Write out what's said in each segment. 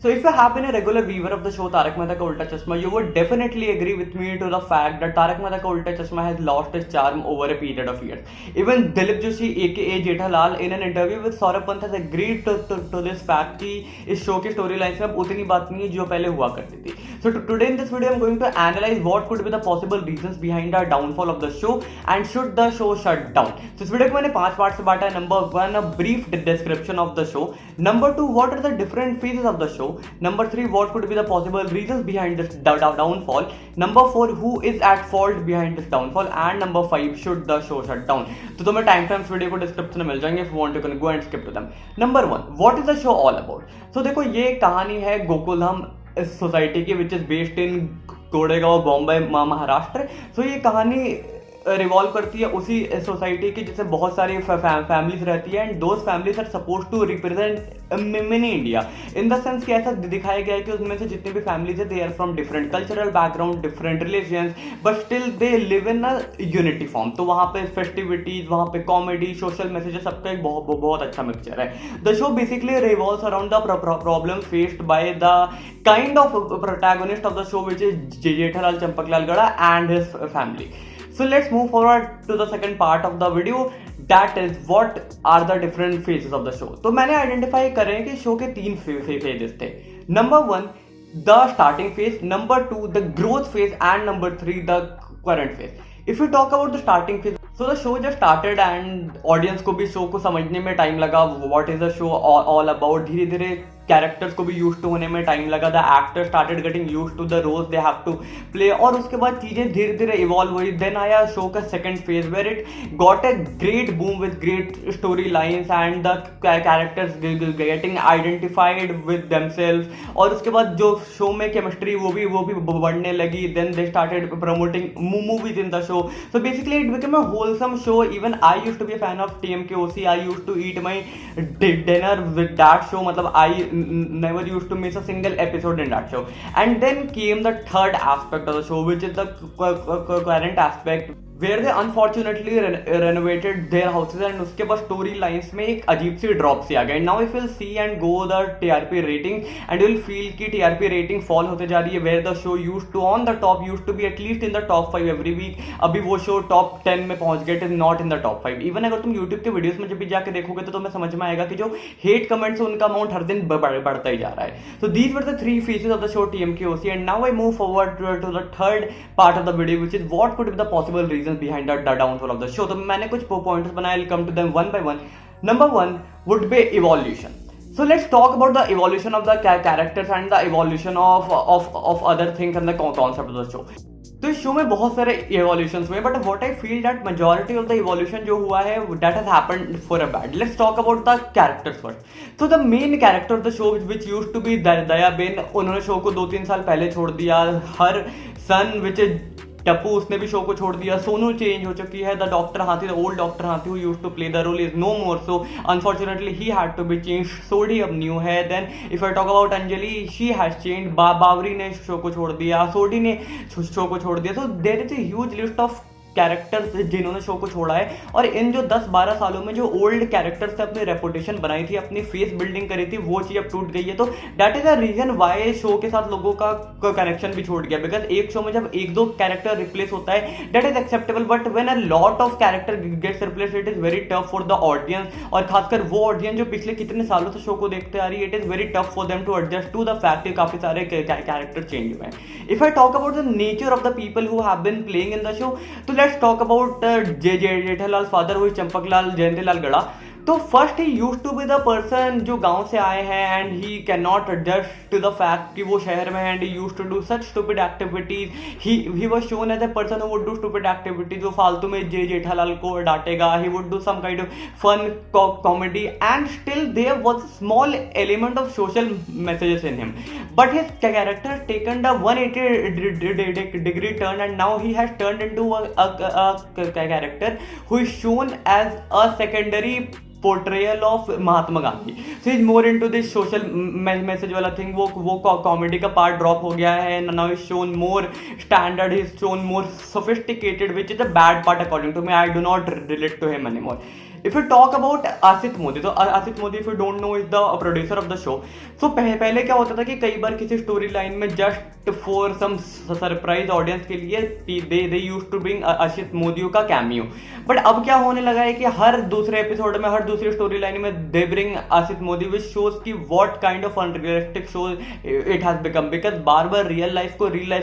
So if you have been a regular viewer of the show Tarak Mehta Ka Ulta Chashma, you would definitely agree with me to the fact that Tarak Mehta Ka Ulta Chashma has lost its charm over a period of years. Even Dilip Joshi aka Jethalal in an interview with Saurabh Pant has agreed to this fact कि इस show की story lines में अब उतनी बात नहीं है जो पहले हुआ करती थी. So today in this video I'm going to analyze what could be the possible reasons behind the downfall of the show and should the show shut down. So इस वीडियो को मैंने 5 पार्ट से बांटा है. Number 1, a brief description of the show. Number 2, what are the different phases of the show. Number 3, what could be the possible reasons behind this downfall. Number 4, who is at fault behind this downfall. And number 5, should the show shut down. तो तुम्हें time times video को description में मिल जाएंगे. If you want you can go and skip to them. Number 1, what is the show all about. So देखो ये कहानी है Gokuldham society की which is based in Kodegaon Bombay Maharashtra. So ये कहानी रिवॉल्व करती है उसी सोसाइटी की जिससे बहुत सारी फैमिलीज रहती है and those families are suppose to represent mini India in the sense कि ऐसा दिखाया गया है कि उसमें से जितनी भी फैमिलीज है they are from different cultural background, different religions, but still they live in a unity form. तो वहाँ पे फेस्टिविटीज, वहाँ पे कॉमेडी, सोशल मैसेजेस, सबका एक बहुत अच्छा मिक्सचर है. The show basically revolves around the problem faced by the kind of protagonist of the show which is Jethalal Champaklal Gada and his family. So let's move forward to the second part of the video, that is what are the different phases of the show. तो मैंने identify करे कि show के 3 phases थे. Number 1, the starting phase. Number 2, the growth phase. And number 3, the current phase. If we talk about the starting phase, so the show just started and audience को भी show को समझने में time लगा. What is the show all about. धीरे धीरे characters को भी यूज टू होने में टाइम लगा. The actor started getting use to the roles they have to play और उसके बाद चीजें धीरे धीरे इवॉल्व हुई. देन आया शो का second phase where it got a great boom with great story lines and the characters getting identified with themselves. और उसके बाद जो शो में केमिस्ट्री वो भी बढ़ने लगी. Then they started promoting movies in the show. So basically it become a wholesome show. Even I used to be a fan of TMKOC. I used to eat my dinner with that show. मतलब I never used to miss a single episode in that show. And then came the third aspect of the show, which is the current aspect, where they unfortunately renovated their houses and उसके बाद story lines में एक अजीब सी drop सी आ गई. Now if you'll see and go the TRP rating and you'll feel कि TRP rating fall होते जा रही है, where the show used to on the top used to be at least in the top 5 every week. अभी वो show top 10 में पहुंच गया, it is not in the top 5. Even अगर तुम YouTube के वीडियोस में जब भी जाके देखोगे तो तुम्हें समझ में आएगा कि जो hate comments है उनका अमाउंट हर दिन बढ़ता ही जा रहा है. So these were the 3 phases of the show TMKOC, and now I move forward to the third part of the video, which is what could be the possible reasons behind the downfall of the show. तो मैंने कुछ pointers बनाए. I'll come to them one by one. Number 1 would be evolution. So let's talk about the evolution of the characters and the evolution of other things and the concept of the show. तो इस show में बहुत सारे evolutions हुए, but what I feel that majority of the evolution जो हुआ है that has happened for a bad. Let's talk about the characters first. So the main character of the show which used to be Dayaben, उन्होंने show को 2-3 साल पहले छोड़ दिया. हर सन which is Tappu, उसने भी शो को छोड़ दिया. सोनू चेंज हो चुकी है. The doctor Hathi, the old doctor Hathi who used to play the role is no more, so unfortunately he had to be change. Sodhi अब न्यू है. Then if I talk about Anjali, she has change. Bawri ने शो को छोड़ दिया. सोडी ने शो को छोड़ दिया. So there is a huge list of characters जिन्होंने शो को छोड़ा है. और इन जो 10-12 सालों में जो ओल्ड कैरेक्टर्स ने अपनी रेपुटेशन बनाई थी, अपनी फेस बिल्डिंग करी थी, वो चीज अब टूट गई है. तो that is a reason why show के साथ लोगों का कनेक्शन भी छूट गया. बिकॉज एक शो में जब 1-2 कैरेक्टर रिप्लेस होता है that is acceptable, but when a lot of character gets replace it is very tough for the audience. और खासकर वो ऑडियंस जो पिछले कितने सालों से शो को देखते आ रही है, it is very tough for them to adjust to the fact कि काफी सारे कैरेक्टर चेंज हुए हैं. If I talk about the nature of the people who have been playing in the show, तो let's talk about Jethalal father हुई चंपकलाल जयंतीलाल गड़ा. तो first ही use to be the person जो गांव से आए हैं and he can not adjust to the fact कि वो शहर में है and he use to do such stupid activities. He was shown as a person who would do stupid activities. वो फालतू में जेठालाल को डांटेगा. He would do some kind of fun comedy and still there was a small element of social messages in him. But his character taken the 180 degree turn and now he has turned into a character who is shown as a secondary portrayal of Mahatma Gandhi. So is more into this social message वाला thing. वो comedy का part drop हो गया है. Now is shown more standard, is shown more sophisticated, which is a bad part according to me. I do not relate to him anymore. If you talk about Asit Modi, तो Asit Modi if you don't know is the producer of the show. So पहले क्या होता था कि कई बार किसी story line में just for some surprise audience के लिए they used to bring Asit Modi का कैमियो. बट अब क्या होने लगा है कि हर दूसरे एपिसोड में, हर दूसरी स्टोरी लाइन में they bring Asit Modi, which shows की what kind of unrealistic show it has become. Because बार बार रियल लाइफ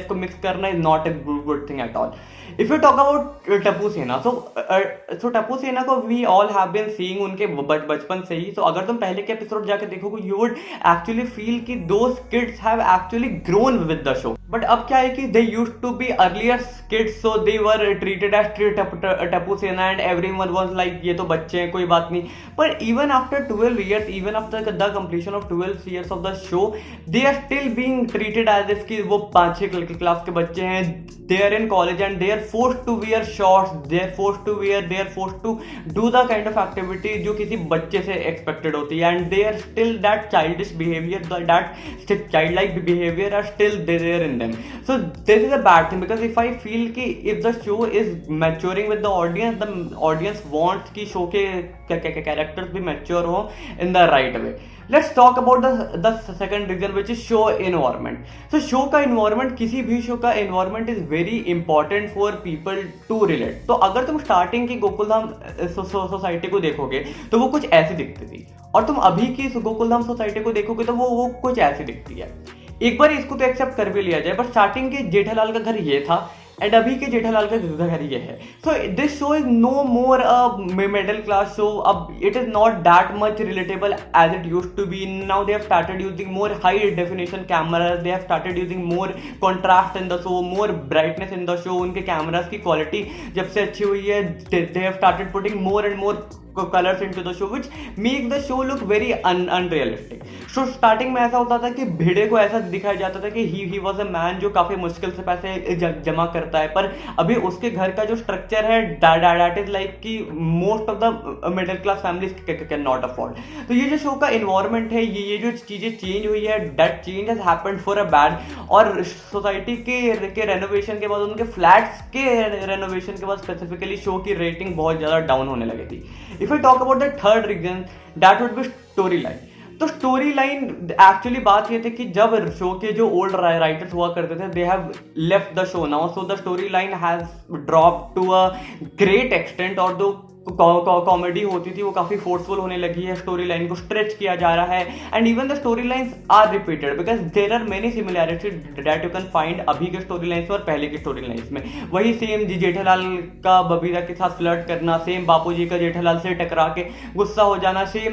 को मिक्स करना is not a good thing at all. If you talk about Tappu Sena, so Tappu सेना को we all have been seeing उनके बचपन से ही. So अगर तुम पहले के एपिसोड जाके देखोगे, you would actually feel कि those kids have actually grown with the show. But अब क्या है कि they used to be earlier kids, so they were treated as Tappu सेना and everyone was like ये तो बच्चे हैं, कोई बात नहीं. But even after 12 years, even after the completion of 12 years of the show, they are still being treated as if कि वो 5-6 क्लास के बच्चे हैं. They are in college and they are forced to wear shorts, they are forced to do the kind of activity जो किसी बच्चे से expected होती है. And they are still that childish behavior, that childlike behavior are still there in them. So this is a bad thing, because if I feel कि if the show is maturing with the audience wants कि show के characters भी mature हो in the right way. Let's talk about the second reason, which is show environment. So show का environment, किसी भी show का environment is very important for people to relate. तो अगर तुम स्टार्टिंग की गोकुलधाम सोसाइटी को देखोगे तो वो कुछ ऐसी दिखती थी, और तुम अभी की गोकुलधाम सोसाइटी को देखोगे तो वो कुछ ऐसी दिखती है. एक बार इसको तो एक्सेप्ट कर भी लिया जाए, पर स्टार्टिंग के जेठालाल का घर ये था एंड अभी के जेठालाल का घर ये है. So this show is no more a middle class show. अब it is not that much relatable as it used to be. Now they have started using more high definition cameras, they have started using more contrast in the show, more brightness in the show. उनके cameras की quality जब से अच्छी हुई है, they have started putting more and more colors into the show, which make the show look very unrealistic. So starting में ऐसा होता था कि भिड़े को ऐसा दिखाया जाता था कि he was a man जो काफी मुश्किल से पैसे जमा करता है, पर अभी उसके घर का जो स्ट्रक्चर है that is like कि most of the middle class families can not afford. तो ये जो शो का environment है, ये जो चीजें चेंज हुई है, that change has happened for a bad. और सोसाइटी के रेनोवेशन के बाद, उनके फ्लैट्स के रेनोवेशन के बाद स्पेसिफिकली शो की रेटिंग बहुत ज्यादा डाउन होने लगी थी. If I talk about the third reason, that would be storyline. तो स्टोरी लाइन एक्चुअली बात ये थी कि जब शो के जो ओल्ड राइटर्स हुआ करते थे, they have left the show now, so the story line has drop to a great extent. और जो कॉमेडी होती थी वो काफी फोर्सफुल होने लगी है, स्टोरी लाइन को स्ट्रेच किया जा रहा है. And even the story lines are repeated, because there are many similarities that you can find अभी के स्टोरी लाइंस और पहले की स्टोरी लाइंस में. वही सेम जेठालाल का बबीता के साथ फ्लर्ट करना, सेम बापूजी का जेठालाल से टकरा के गुस्सा हो जाना, सेम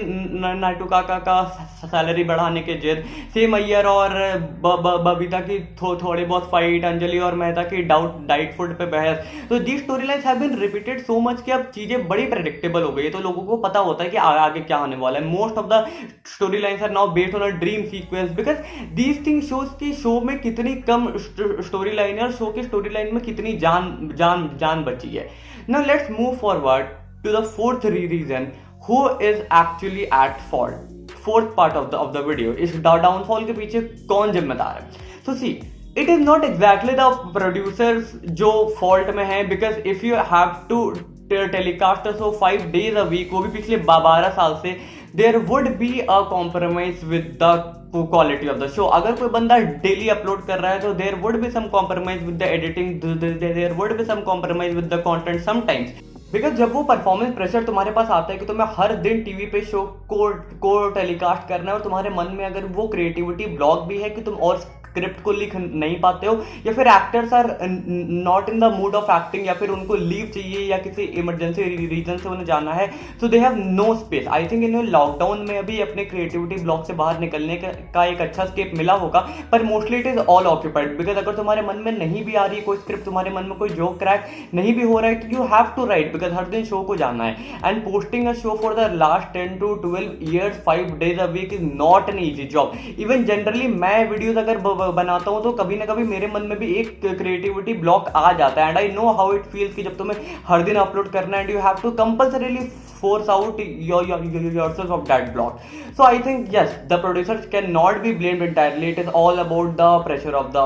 नाटू काका का सैलरी बढ़ाने के जिद, सेम अय्यर और बबीता की थोड़े बहुत फाइट, अंजलि और मेहता की डाइट फूड पे बहस. तो the story lines have been repeated so much कि अब चीजें बड़ी प्रेडिक्टेबल हो गई है, तो लोगों को पता होता है कि आगे क्या होने वाला है. Most of the story lines are now based on a dream sequence, because these thing shows की शो में कितनी कम स्टोरी लाइन है और शो की स्टोरी लाइन में कितनी जान बची है. Now let's move forward to the fourth reason, who is actually at fault. Fourth part of the video, इस डाउनफॉल के पीछे कौन जिम्मेदार है. So see, it is not exactly the producers जो फॉल्ट में है, because if you have to telecast show 5 days a week, वो भी पिछले 12 साल से, there would be a compromise with the quality of the show. अगर कोई बंदा डेली अपलोड कर रहा है तो there would be some compromise with the editing, there would be some compromise with the content sometimes. Because जब वो performance pressure तुम्हारे पास आता है कि तुम्हें हर दिन टीवी पे शो को टेलीकास्ट करना है, और तुम्हारे मन में अगर वो क्रिएटिविटी ब्लॉक भी है कि तुम और स्क्रिप्ट को लिख नहीं पाते हो, या फिर actors are not in the mood of acting, या फिर उनको लीव चाहिए या किसी इमरजेंसी रीजन से उन्हें जाना है, so they have no space. I think इन्हें लॉकडाउन में अभी अपने क्रिएटिविटी ब्लॉक से बाहर निकलने का एक अच्छा स्केप मिला होगा, पर mostly it is all occupied. Because अगर तुम्हारे मन में नहीं भी आ रही कोई स्क्रिप्ट, तुम्हारे मन में कोई जोक क्रैक नहीं भी हो रहा है, तो you have to right, because हर दिन शो को जाना है. And posting a show for the last 10 to 12 years 5 days a week is not an easy job. Even generally मैं वीडियोज अगर बनाता हूँ तो कभी ना कभी मेरे मन में भी एक क्रिएटिविटी ब्लॉक आ जाता है. And I know how it feels कि जब तुम्हें हर दिन अपलोड करना है, and you have to compulsorily force out yourself of that block. So I think yes, the producers cannot be blamed entirely. It is all about the pressure of the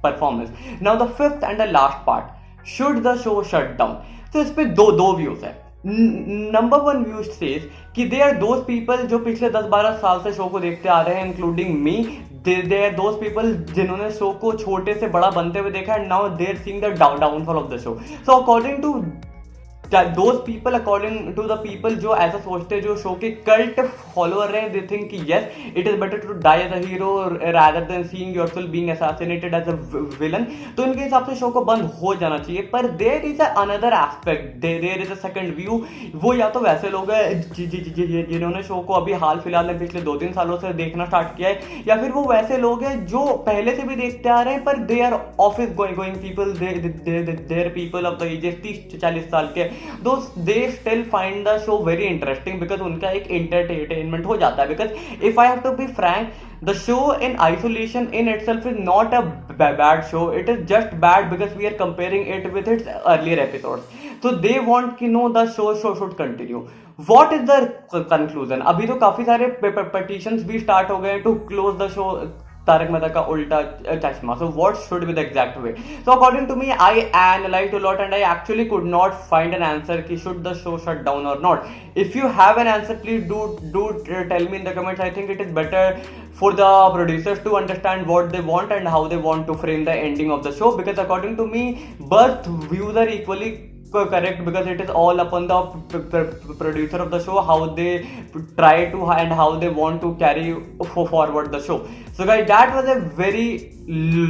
performance. Now the fifth and the last part, should the show shut down? So इस पे दो views है. Number one views says कि दे are those people जो पिछले 10-12 साल से show को देखते आ रहे हैं, including me. They are those people जिन्होंने शो को छोटे से बड़ा बनते हुए देखा है. Now they are seeing the downfall of the show. So according to those people, according to the people जो ऐसा सोचते हैं, जो शो के कल्ट फॉलोअर हैं, दे थिंक कि yes it is better to die as a hero rather than seeing yourself being assassinated as a villain. तो इनके हिसाब से शो को बंद हो जाना चाहिए. पर there is another aspect, there is a second view. वो या तो वैसे लोग हैं जिन्होंने शो को अभी हाल फिलहाल में पिछले 2-3 सालों से देखना स्टार्ट किया है, या फिर वो वैसे लोग हैं जो पहले से भी देखते आ रहे हैं, पर they are office going people, they're people of the ages 30-40 साल के. they still find the show very interesting because उनका एक entertainment हो जाता है. Because if I have to be frank, the show in isolation in itself is not a bad show. It is just bad because we are comparing it with its earlier episodes. So they want to know the show should continue. What is the conclusion? अभी तो काफी सारे petitions भी start हो गए to close the show Taarak Mehta Ka Ooltah चश्मा. So what should be the exact way? So according to me, I analyzed a lot and I actually could not find an answer ki should the show shut down or not. If you have an answer, please do tell me in the comments. I think it is better for the producers to understand what they want and how they want to frame the ending of the show, because according to me, both views are equally correct, because it is all upon the producer of the show, how they try to and how they want to carry forward the show. So guys, that was a very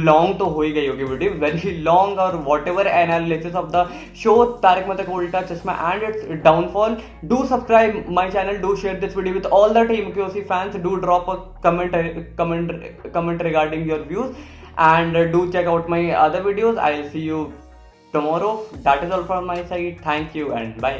long, तो हो ही गई होगी video, very long or whatever analysis of the show Taarak Mehta Ka Ooltah चश्मा and its downfall. Do subscribe my channel, do share this video with all the Team QC fans, do drop a comment regarding your views, and do check out my other videos. I'll see you tomorrow. That is all from my side. Thank you and bye.